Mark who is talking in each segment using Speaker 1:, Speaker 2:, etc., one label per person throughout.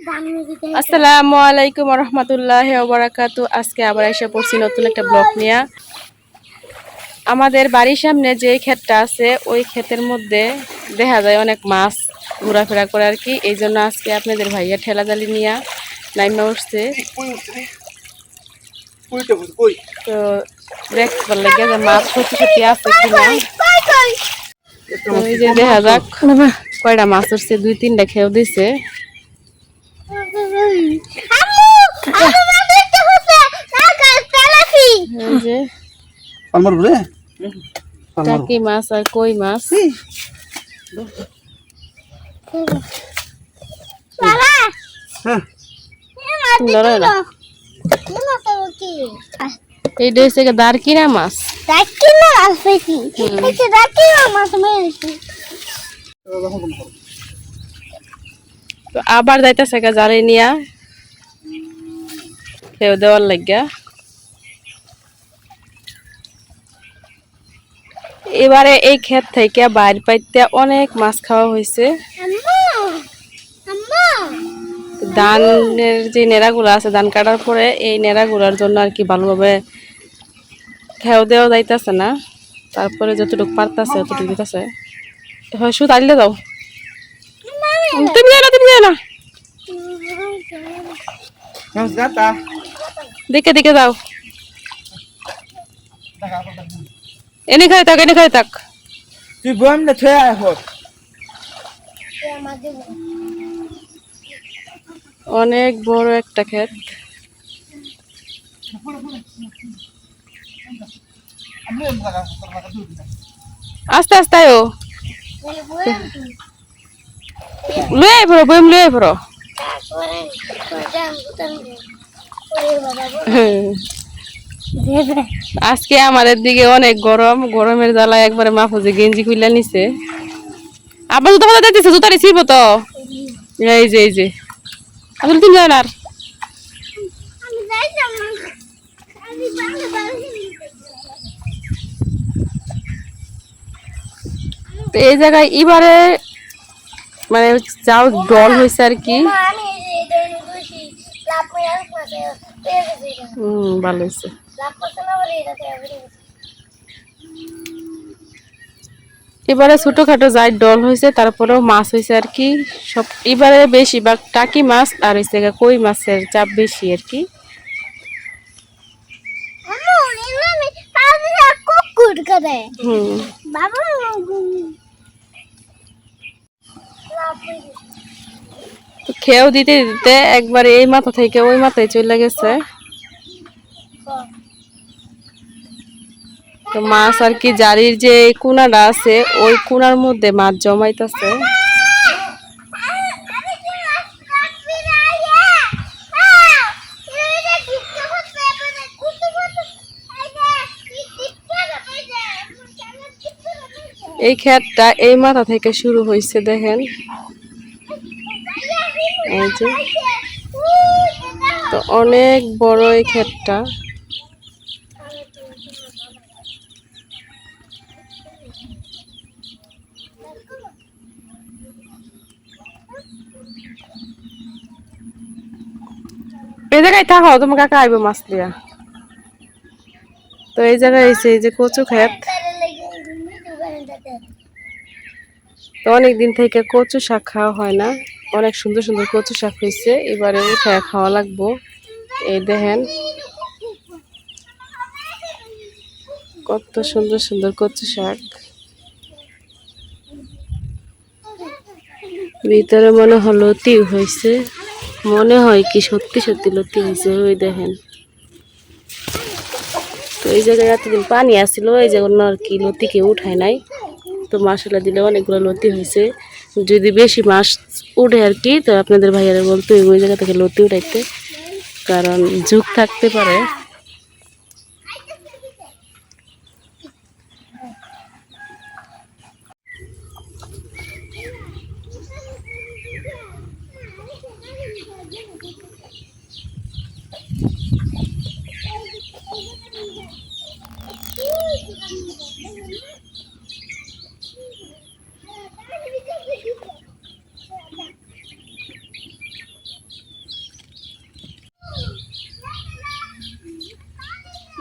Speaker 1: আসসালামু আলাইকুম ওয়া রাহমাতুল্লাহি ওয়া বারাকাতুহু। আজকে আবার এসে পড়ছি নতুন একটা ব্লগ নিয়ে। আমাদের বাড়ির সামনে যে ক্ষেতটা আছে ওই ক্ষেতের মধ্যে দেখা যায় অনেক মাছ ঘোরাফেরা করে আর কি। এই জন্য আজকে আপনাদের ভাইয়া ঠেলা জালি নিয়ে নাইমা উঠছে। তো দেখতে ভালো লাগে যে মাছ সত্যি সত্যি আছে কিনা। ওই যে দেখা যাক কয়টা মাছ উঠছে, 2-3টা খেয়েও দিছে। টাকি মাছ আর কই মাছ। এইটা হচ্ছে দারকিনা মাছ। তো আবার যাইতেছে জালে নিয়া খেয়ে দেওয়ার লাগিয়া। এবারে এই ক্ষেত থেকে বাইর পাইতে অনেক মাছ খাওয়া হয়েছে। ধানের যে নেড়াগুলো আছে, ধান কাটার পরে এই নেড়াগুলোর জন্য আর কি ভালোভাবে খেয়েও দেওয়া যাইতেছে না। তারপরে যতটুকু পারতেছে ততটুকু দিতেছে। হয় শুধু আনলে যাও, তুমি যাও না, তুমি যাও না, দেখে দেখে যাও। এনে খাই থাক, এনে খাই থাক।
Speaker 2: তুই বম না ছয় এখন
Speaker 1: অনেক বড় একটা ক্ষেত। আস্তে আস্তে আয়ো, লয়ে আই পড়ো, বইম লয়ে আই পড়ো। আজকে আমাদের দিকে অনেক গরম, গরমের জ্বালায় একবারে মাহফুজে গেঞ্জি খুলে নিছে। আবার জুতা ফাটা দিতেছে, জুতা রিসিভ তো এই যে আসলে তুমি যাও না। আর তো এই জায়গায় এবারে মানে যাও ডল হয়েছে আর কি। ভালো হয়েছে। এবারে ছোটখাটো যাই ডল হয়েছে, তারপরেও মাছ হয়েছে আর কি। সব এবারে বেশিরভাগ টাকি মাছ আর হয়েছে কই মাছের চাপ বেশি আর কি। খেয়েও দিতে দিতে একবার এই মাথা থেকে ওই মাথায় চলে গেছে। তো মাছ আর কি জারির যে কুনাটা আছে ওই কুনার মধ্যে মাছ জমাইতেছে। এই ক্ষেতটা এই মাথা থেকে শুরু হয়েছে, দেখেন এই যে। তো অনেক বড় এই ক্ষেতটা। এই জায়গায় থাকো, তোমার কাকা আইব মাছ দিয়া। তো এই জায়গায় এসে এই যে কচু ক্ষেত। তো অনেকদিন থেকে কচু শাক খাওয়া হয় না, অনেক সুন্দর সুন্দর কচু শাক হয়েছে, এবারে উঠে খাওয়া লাগবো। এই দেখেন কত সুন্দর সুন্দর কচু শাক। ভিতরে মনে হয় লতি হয়েছে, মনে হয় কি সত্যি সত্যি লতি হয়েছে। ওই দেখেন, তো এই জায়গায় এতদিন পানি আসছিল, এই জন্য আর কি লতি কেউ উঠায় নাই। তো মাসালা দিলে অনেকগুলো লতি হয়েছে। যদি বেশি মাছ উঠে আর কি, তো আপনাদের ভাইয়ারা বলতো ওই জায়গা থেকে লতি উঠাইতে, কারণ ঝুঁক থাকতে পারে।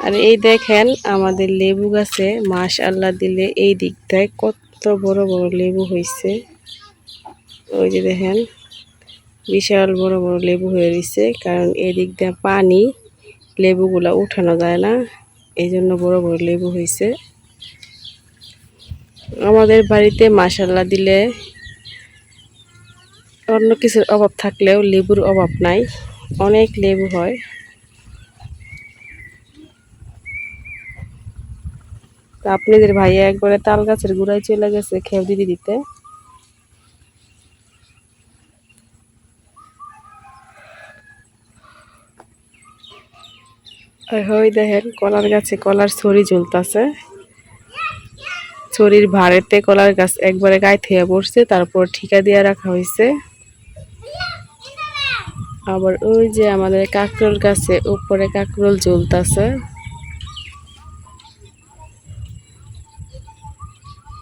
Speaker 1: আর এই দেখেন আমাদের লেবু গাছে মাশাআল্লাহ দিলে এই দিকটায় কত বড় বড় লেবু হয়েছে। ওই যে দেখেন বিশাল বড় বড় লেবু হয়ে রয়েছে, কারণ এই দিক দিয়ে পানি, লেবুগুলা উঠানো যায় না, এই জন্য বড় বড় লেবু হয়েছে। আমাদের বাড়িতে মাশাআল্লাহ দিলে অন্য কিছুর অভাব থাকলেও লেবুর অভাব নাই, অনেক লেবু হয়। তো আপনাদের ভাইয়া একবারে তাল গাছের গোড়ায় চলে গেছে খেয়ে দিদি দিতে। ওই দেখেন কলার গাছে কলার ছড়ি ঝুলতেছে, ছড়ির ভাড়েতে কলার গাছ একবারে গায়ে থেকে পড়ছে, তারপর ঠিকা দিয়ে রাখা হয়েছে। আবার ওই যে আমাদের কাঁকরোল গাছে উপরে কাঁকরোল ঝুলতেছে,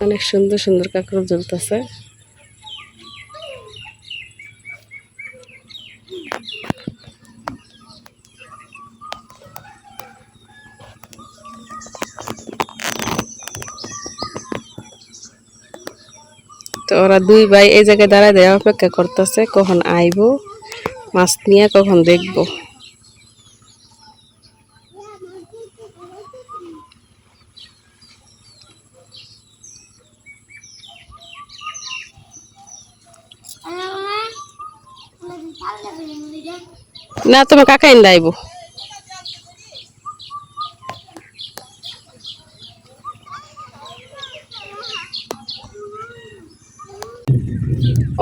Speaker 1: অনেক সুন্দর সুন্দর কাঁকরোল ঝুলতেছে। তো ওরা দুই ভাই এই জায়গায় দাঁড়ায় দেওয়া অপেক্ষা করতেছে কখন আইবো মাছ নিয়ে, কখন দেখবো। না তোমার কাকা ইন্দা আইবো।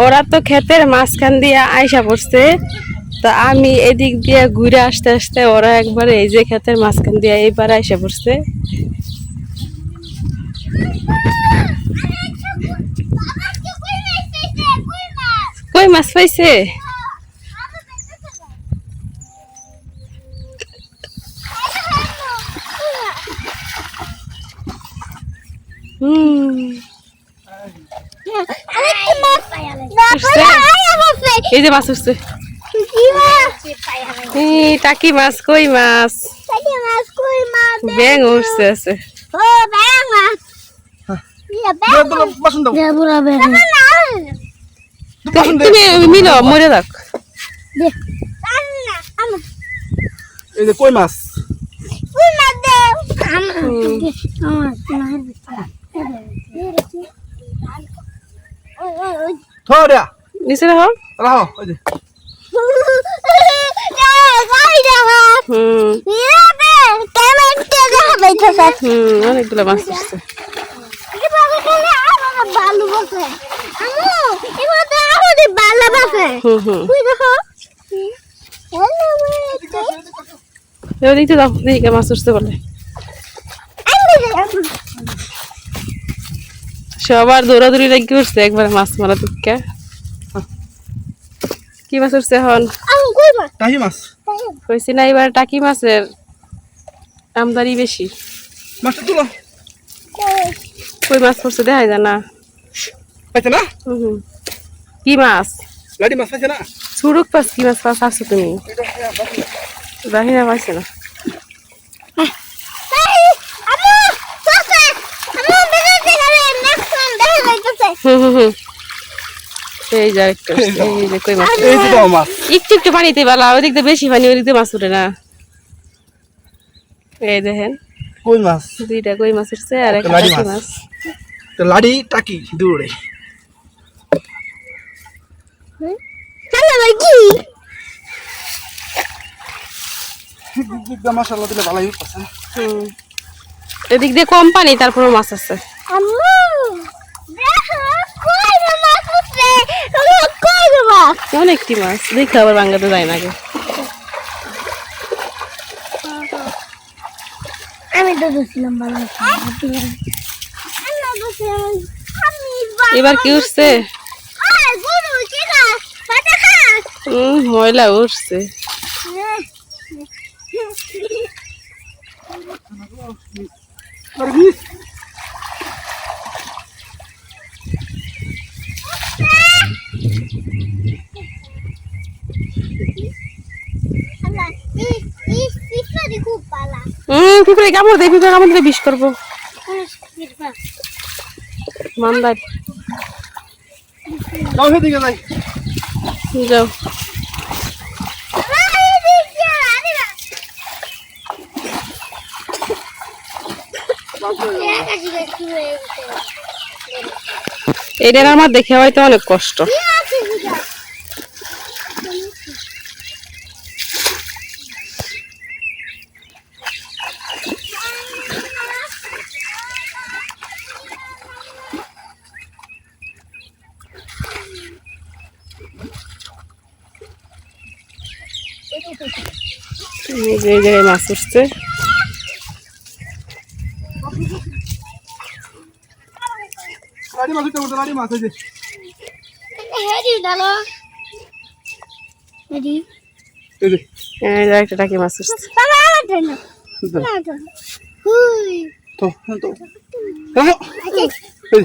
Speaker 1: ওরা তো ক্ষেতের মাঝখান দিয়ে আইসা পড়ছে, তো আমি এদিক দিয়ে ঘুরে আসতে আসতে ওরা একবারে এই যে ক্ষেতের মাঝখান দিয়ে এইবার আইসা পড়ছে। কই মাছ পাইছে? এই যে মাছ উঠছে, টাকি মাছ, কই মাছ, ব্যাং উঠছে আছে। তুমি মিলো মরে যাক।
Speaker 2: এই যে কই মাছ, থোড়া
Speaker 1: নিচে রাখো
Speaker 2: রাখো ওই যে
Speaker 1: অনেকগুলো মাছ উঠছে। দেখতে দাও দেখে মাছ উঠছে বলে, সবার দৌড়াদৌড়ি লেগে উঠছে একবারে মাছ মারা দিকে। কি মাছ উঠছে এখন?
Speaker 2: টাকি মাছ
Speaker 1: কইছি না এবার টাকি মাছের আমদানি বেশি।
Speaker 2: মাছটা তুলো,
Speaker 1: কই মাছ পড়ছে দেখা যায় না।
Speaker 2: পাইছে না?
Speaker 1: কি মাছ?
Speaker 2: লাডি মাছ পাইছে না?
Speaker 1: সুরুক মাছ, কি মাছ পাস আসছো তুমি? বাহিরা পাইছে না। এই যা একটু, এই যে কই মাছ,
Speaker 2: এই যে মাছ
Speaker 1: একটু একটু পানিতে বালা, ওদিক দিয়ে বেশি পানি, ওদিক দিয়ে মাছ উঠে না। এই দেখেন
Speaker 2: কই মাছ,
Speaker 1: দুইটা কই মাছ উঠছে আর একটা
Speaker 2: লাডি
Speaker 1: টাকি
Speaker 2: মাছ।
Speaker 1: মাছ।
Speaker 2: তো লাডি টাকি দৌড়ে মাশাআল্লাহ দিলে ভালোই হচ্ছে।
Speaker 1: এদিক দিয়ে কম পানি, তারপরে মাছ আছে। অনেকটি মাছ দেখে আবার বাংলাতে যায় না আগে।
Speaker 3: আমি তো বুঝলাম ভালো।
Speaker 1: এবার কি উঠছে? ময়লা উঠছে।
Speaker 3: খুব পালা
Speaker 1: পিঁপড়ে কামড় দেয়, পিঁপড়ে কামড় দিলে বিষ করবো। মান্দার
Speaker 2: যাও সেদিকে যাই।
Speaker 1: যাও। এটার আমার দেখে হয়তো অনেক কষ্ট। এই যে এই জায়গায় মাছ উঠছে।
Speaker 2: লাড়ি মাছ উঠতে লাড়ি মাছ হয়েছে।
Speaker 3: হেডি ডালো হেডি
Speaker 2: এই যে
Speaker 1: এই যে একটা টাকি মাছ উঠছে।
Speaker 3: বাবা আমার জন্য হুই
Speaker 2: তো তো রাখো। এই যে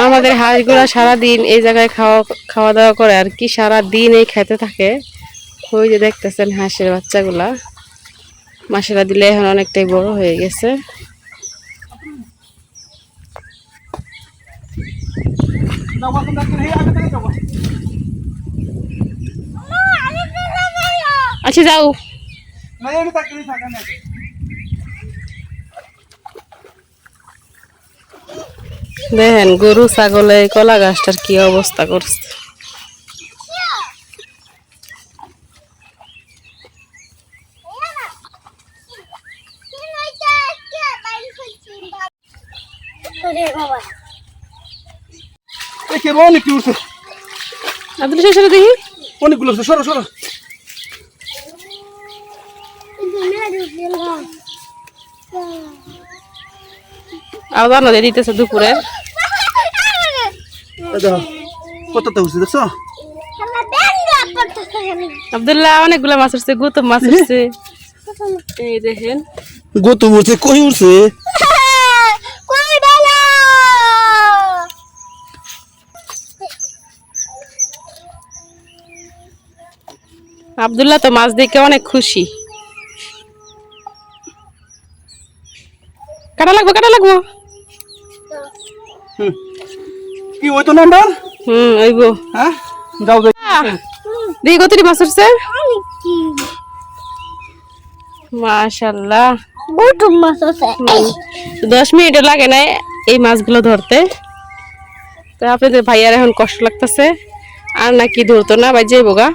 Speaker 1: আমাদের হাঁসগুলা সারাদিন এই জায়গায় খাওয়া দাওয়া করে আর কি, সারাদিন এই খেতে থাকে। ওই যে দেখতেছেন হাঁসের বাচ্চাগুলা মাসেরা দিলে এখন অনেকটাই বড় হয়ে গেছে।
Speaker 2: যাও বাসন ডাকতে নেই, আগে থেকে যাও।
Speaker 1: আচ্ছা যাও।
Speaker 2: না এনে থাকতে নেই, থাকা না।
Speaker 1: দেখেন গরু ছাগলে কলা গাছটার কি অবস্থা করছে।
Speaker 2: এই কে অনেক কি উঠছে,
Speaker 1: আব্দুল শেষে দেখি
Speaker 2: অনেকগুলো উঠছে। সরো সরো।
Speaker 1: আবার নদী দিতেছে দুপুরের।
Speaker 2: দেখো কতটা উঠছে দেখছো।
Speaker 1: আব্দুল্লাহ অনেকগুলা মাছ উঠছে, গৌতম মাছ উঠছে। এই দেখেন
Speaker 2: গত উঠছে, কই উঠছে।
Speaker 1: আব্দুল্লাহ তো মাছ দেখে অনেক খুশি। কাটা লাগবো কাটা লাগবো।
Speaker 2: কি ওই তো নাম্বার।
Speaker 1: ওইবো।
Speaker 2: হ্যাঁ যাও যাই।
Speaker 1: দেখি কতটি মাছ উঠছে। মাশাআল্লাহ 10 মিনিটও লাগে না এই মাছগুলো ধরতে। তো আপনাদের ভাইয়ার এখন কষ্ট লাগতেছে, আর নাকি ধরতো না ভাই যাইবো গা।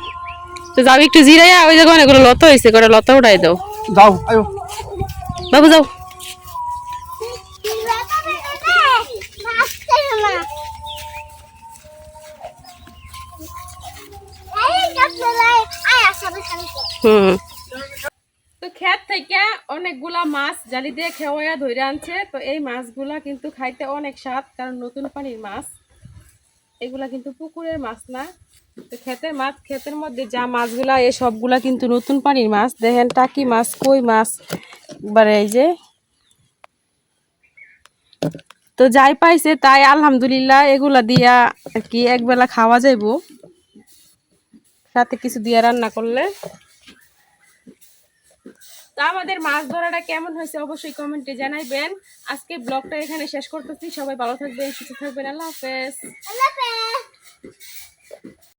Speaker 1: তো যাও একটু জিরাইয়া, ওই জায়গায় অনেকগুলো লতা হয়েছে, করে লতা উঠাই দাও।
Speaker 2: যাও আয়ো
Speaker 1: বাবু যাও। তো ক্ষেত থেকে অনেকগুলা মাছ জালি দিয়ে খেওয়া ধরে আনছে। তো এই মাছগুলা কিন্তু খাইতে অনেক স্বাদ, কারণ নতুন পানির মাছ। এগুলা কিন্তু পুকুরের মাছ না। তো ক্ষেতের মাছ, ক্ষেতের মধ্যে যা মাছগুলা এই সবগুলা কিন্তু নতুন পানির মাছ। দেখেন টাকি মাছ, কই মাছ, একবারে এই যে। তো যাই পাইছে তাই আলহামদুলিল্লাহ এগুলা দিয়া আর কি একবেলা খাওয়া যাইবো, সাথে কিছু দিয়া রান্না করলে। তো আমাদের মাছ ধরাটা কেমন হয়েছে অবশ্যই কমেন্টে জানাইবেন। আজকে ব্লগটা এখানে শেষ করতেছি। সবাই ভালো থাকবেন, সুস্থ থাকবেন। আল্লাহ হাফেজ।